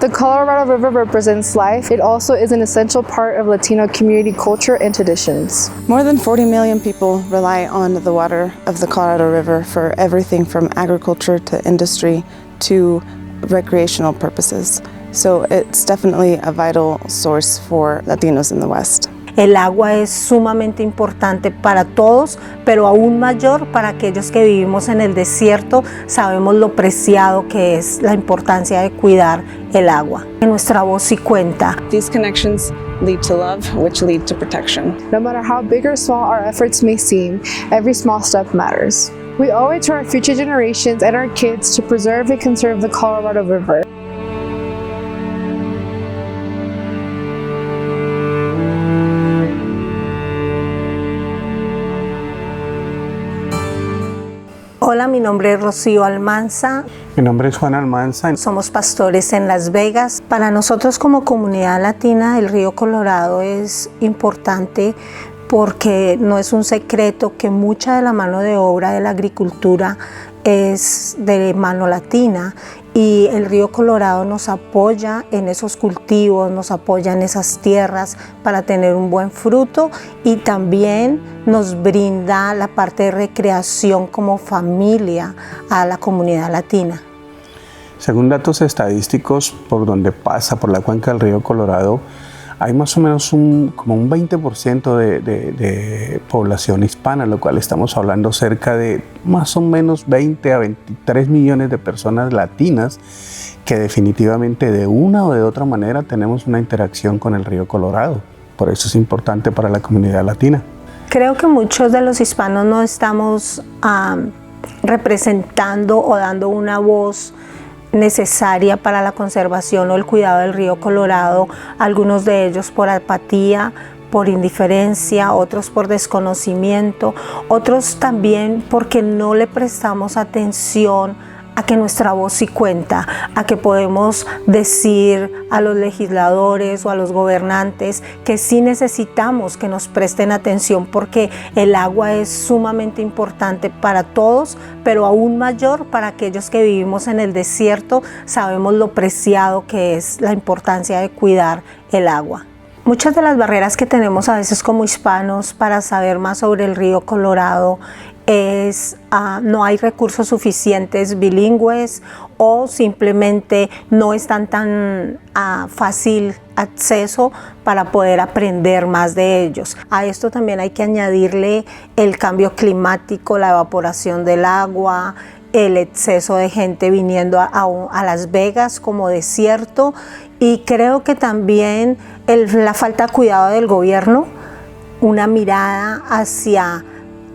The Colorado River represents life. It also is an essential part of Latino community culture and traditions. More than 40 million people rely on the water of the Colorado River for everything from agriculture to industry to recreational purposes. So it's definitely a vital source for Latinos in the West. El agua es sumamente importante para todos, pero aún mayor para aquellos que vivimos en el desierto. Sabemos lo preciado que es la importancia de cuidar el agua. Nuestra voz sí cuenta. These connections lead to love, which lead to protection. No matter how big or small our efforts may seem, every small step matters. We owe it to our future generations and our kids to preserve and conserve the Colorado River. Hola, mi nombre es Rocío Almanza. Mi nombre es Juan Almanza. Somos pastores en Las Vegas. Para nosotros como comunidad latina, el río Colorado es importante porque no es un secreto que mucha de la mano de obra de la agricultura es de mano latina y el río Colorado nos apoya en esos cultivos, nos apoya en esas tierras para tener un buen fruto y también nos brinda la parte de recreación como familia a la comunidad latina. Según datos estadísticos, por donde pasa, por la cuenca del río Colorado, hay más o menos como un 20% de población hispana, lo cual estamos hablando cerca de más o menos 20 a 23 millones de personas latinas que definitivamente de una o de otra manera tenemos una interacción con el río Colorado. Por eso es importante para la comunidad latina. Creo que muchos de los hispanos no estamos representando o dando una voz necesaria para la conservación o el cuidado del río Colorado, algunos de ellos por apatía, por indiferencia, otros por desconocimiento, otros también porque no le prestamos atención a que nuestra voz sí cuenta, a que podemos decir a los legisladores o a los gobernantes que sí necesitamos que nos presten atención porque el agua es sumamente importante para todos, pero aún mayor para aquellos que vivimos en el desierto. Sabemos lo preciado que es la importancia de cuidar el agua. Muchas de las barreras que tenemos a veces como hispanos para saber más sobre el río Colorado es no hay recursos suficientes bilingües o simplemente no están tan fácil acceso para poder aprender más de ellos. A esto también hay que añadirle el cambio climático, la evaporación del agua, el exceso de gente viniendo a Las Vegas como desierto y creo que también la falta de cuidado del gobierno, una mirada hacia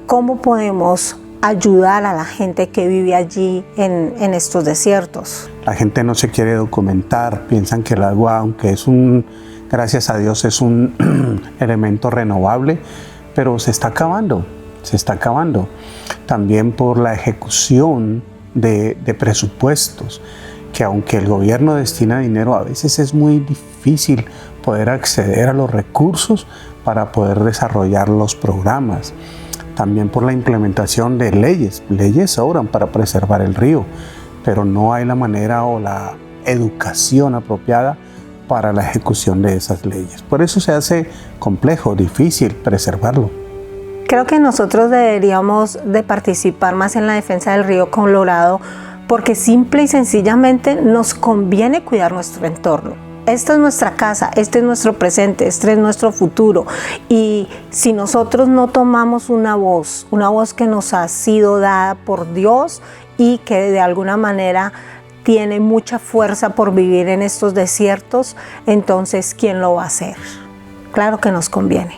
cómo podemos ayudar a la gente que vive allí en estos desiertos. La gente no se quiere documentar, piensan que el agua, aunque gracias a Dios es un elemento renovable, pero se está acabando. También por la ejecución de presupuestos, que aunque el gobierno destina dinero, a veces es muy difícil poder acceder a los recursos para poder desarrollar los programas. También por la implementación de leyes. Leyes sobran para preservar el río, pero no hay la manera o la educación apropiada para la ejecución de esas leyes. Por eso se hace complejo, difícil preservarlo. Creo que nosotros deberíamos de participar más en la defensa del río Colorado porque simple y sencillamente nos conviene cuidar nuestro entorno. Esta es nuestra casa, este es nuestro presente, este es nuestro futuro. Y si nosotros no tomamos una voz que nos ha sido dada por Dios y que de alguna manera tiene mucha fuerza por vivir en estos desiertos, entonces ¿quién lo va a hacer? Claro que nos conviene.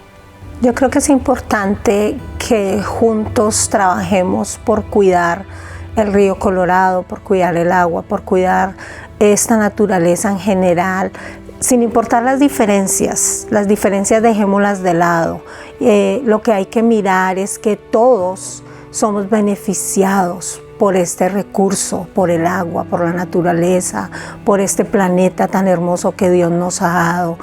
Yo creo que es importante que juntos trabajemos por cuidar el río Colorado, por cuidar el agua, por cuidar esta naturaleza en general, sin importar las diferencias dejémoslas de lado. Lo que hay que mirar es que todos somos beneficiados por este recurso, por el agua, por la naturaleza, por este planeta tan hermoso que Dios nos ha dado.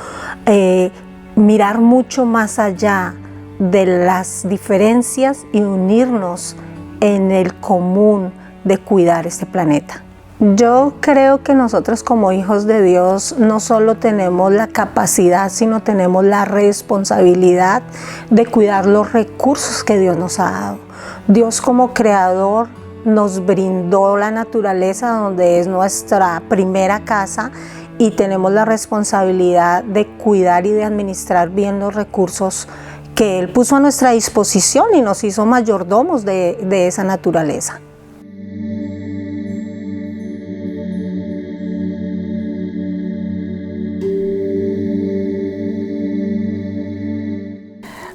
Mirar mucho más allá de las diferencias y unirnos en el común de cuidar este planeta. Yo creo que nosotros como hijos de Dios no solo tenemos la capacidad, sino tenemos la responsabilidad de cuidar los recursos que Dios nos ha dado. Dios como creador nos brindó la naturaleza, donde es nuestra primera casa, y tenemos la responsabilidad de cuidar y de administrar bien los recursos que Él puso a nuestra disposición y nos hizo mayordomos de esa naturaleza.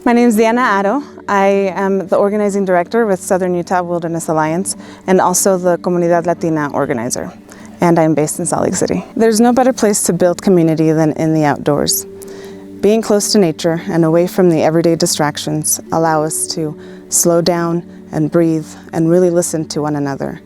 My name is Diana Addo. I am the organizing director with Southern Utah Wilderness Alliance and also the Comunidad Latina organizer. And I'm based in Salt Lake City. There's no better place to build community than in the outdoors. Being close to nature and away from the everyday distractions allow us to slow down and breathe and really listen to one another,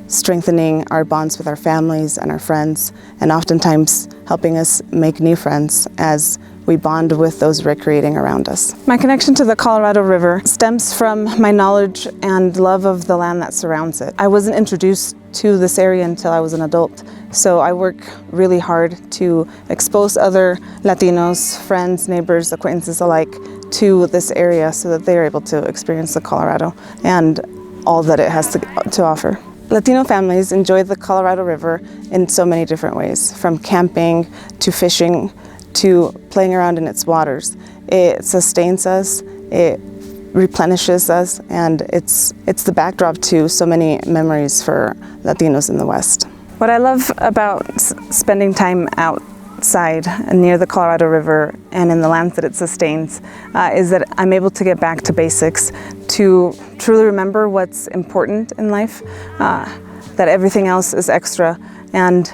strengthening our bonds with our families and our friends, and oftentimes helping us make new friends as we bond with those recreating around us. My connection to the Colorado River stems from my knowledge and love of the land that surrounds it. I wasn't introduced to this area until I was an adult, so I work really hard to expose other Latinos, friends, neighbors, acquaintances alike to this area so that they are able to experience the Colorado and all that it has to offer. Latino families enjoy the Colorado River in so many different ways, from camping to fishing to playing around in its waters. It sustains us, it replenishes us, and it's the backdrop to so many memories for Latinos in the West. What I love about spending time outside near the Colorado River and in the lands that it sustains is that I'm able to get back to basics, to truly remember what's important in life, that everything else is extra, and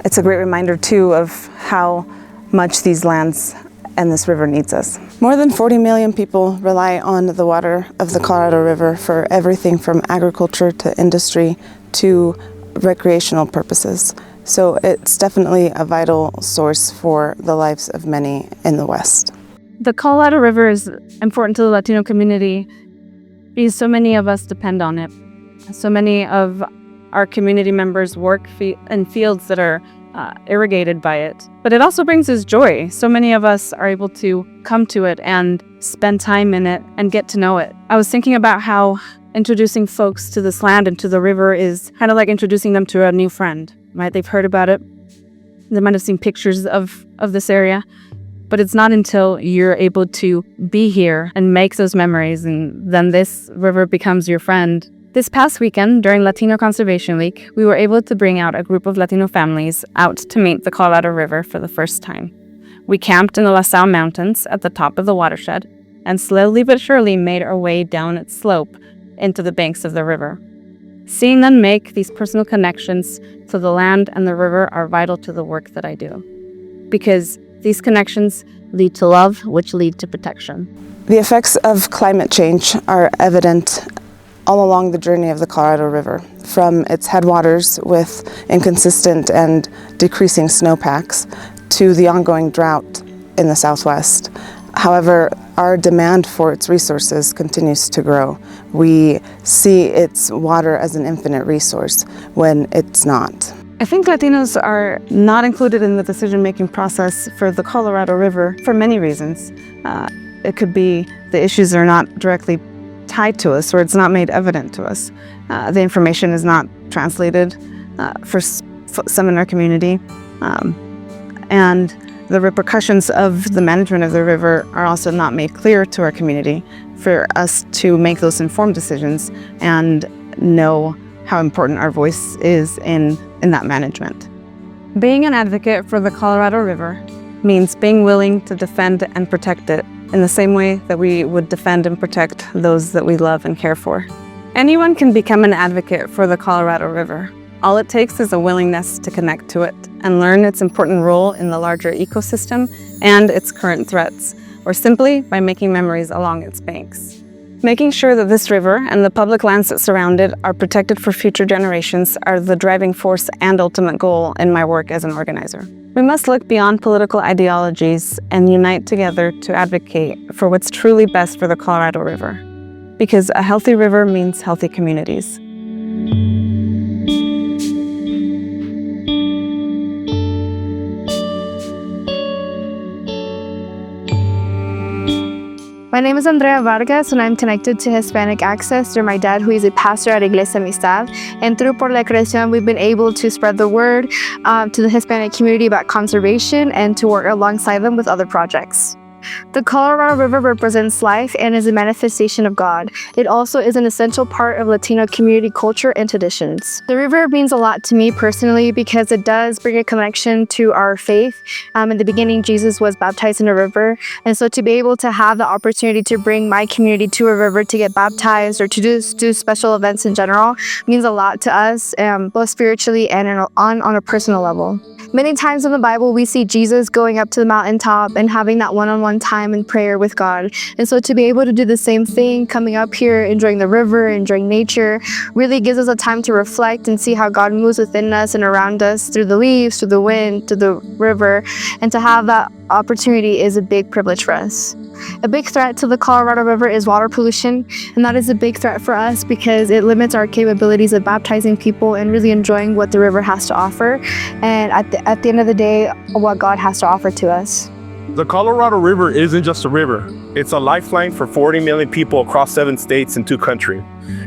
it's a great reminder too of how much these lands and this river needs us. More than 40 million people rely on the water of the Colorado River for everything from agriculture to industry to recreational purposes. So it's definitely a vital source for the lives of many in the West. The Colorado River is important to the Latino community because so many of us depend on it. So many of our community members work in fields that are irrigated by it. But it also brings us joy. So many of us are able to come to it and spend time in it and get to know it. I was thinking about how introducing folks to this land and to the river is kind of like introducing them to a new friend, right? They've heard about it. They might have seen pictures of this area, but it's not until you're able to be here and make those memories and then this river becomes your friend. This past weekend, during Latino Conservation Week, we were able to bring out a group of Latino families out to meet the Colorado River for the first time. We camped in the La Salle Mountains at the top of the watershed and slowly but surely made our way down its slope into the banks of the river. Seeing them make these personal connections to the land and the river are vital to the work that I do, because these connections lead to love, which lead to protection. The effects of climate change are evident all along the journey of the Colorado River, from its headwaters with inconsistent and decreasing snowpacks to the ongoing drought in the Southwest. However, our demand for its resources continues to grow. We see its water as an infinite resource when it's not. I think Latinos are not included in the decision-making process for the Colorado River for many reasons. It could be the issues are not directly tied to us, or it's not made evident to us. The information is not translated for some in our community, and the repercussions of the management of the river are also not made clear to our community for us to make those informed decisions and know how important our voice is in that management. Being an advocate for the Colorado River means being willing to defend and protect it in the same way that we would defend and protect those that we love and care for. Anyone can become an advocate for the Colorado River. All it takes is a willingness to connect to it and learn its important role in the larger ecosystem and its current threats, or simply by making memories along its banks. Making sure that this river and the public lands that surround it are protected for future generations are the driving force and ultimate goal in my work as an organizer. We must look beyond political ideologies and unite together to advocate for what's truly best for the Colorado River, because a healthy river means healthy communities. My name is Andrea Vargas, and I'm connected to Hispanic Access through my dad, who is a pastor at Iglesia Amistad. And through Por la Creación, we've been able to spread the word to the Hispanic community about conservation and to work alongside them with other projects. The Colorado River represents life and is a manifestation of God. It also is an essential part of Latino community culture and traditions. The river means a lot to me personally because it does bring a connection to our faith. In the beginning, Jesus was baptized in a river. And so to be able to have the opportunity to bring my community to a river to get baptized or to do special events in general means a lot to us, both spiritually and on a personal level. Many times in the Bible, we see Jesus going up to the mountaintop and having that one-on-one time in prayer with God. And so to be able to do the same thing, coming up here, enjoying the river, enjoying nature, really gives us a time to reflect and see how God moves within us and around us through the leaves, through the wind, through the river. And to have that opportunity is a big privilege for us. A big threat to the Colorado River is water pollution, and that is a big threat for us because it limits our capabilities of baptizing people and really enjoying what the river has to offer, and at the end of the day, what God has to offer to us. The Colorado River isn't just a river. It's a lifeline for 40 million people across 7 states and 2 countries.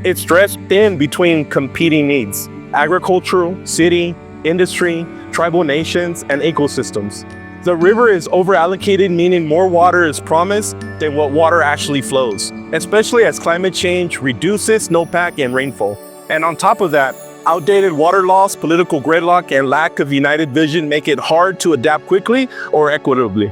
It's stretched thin between competing needs: agricultural, city, industry, tribal nations, and ecosystems. The river is overallocated, meaning more water is promised than what water actually flows, especially as climate change reduces snowpack and rainfall. And on top of that, outdated water laws, political gridlock, and lack of united vision make it hard to adapt quickly or equitably.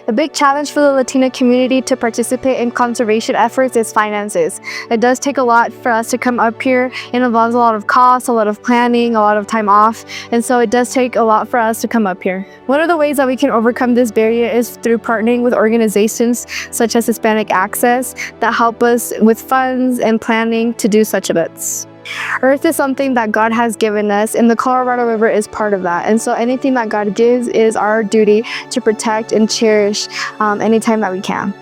A big challenge for the Latino community to participate in conservation efforts is finances. It does take a lot for us to come up here. It involves a lot of costs, a lot of planning, a lot of time off, and so it does take a lot for us to come up here. One of the ways that we can overcome this barrier is through partnering with organizations such as Hispanic Access that help us with funds and planning to do such events. Earth is something that God has given us, and the Colorado River is part of that. And so anything that God gives is our duty to protect and cherish anytime that we can.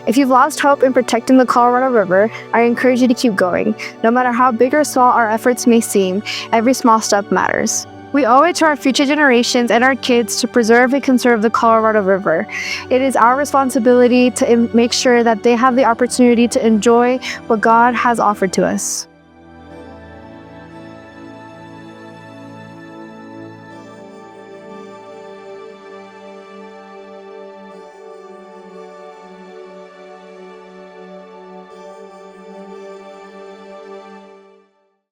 If you've lost hope in protecting the Colorado River, I encourage you to keep going. No matter how big or small our efforts may seem, every small step matters. We owe it to our future generations and our kids to preserve and conserve the Colorado River. It is our responsibility to make sure that they have the opportunity to enjoy what God has offered to us.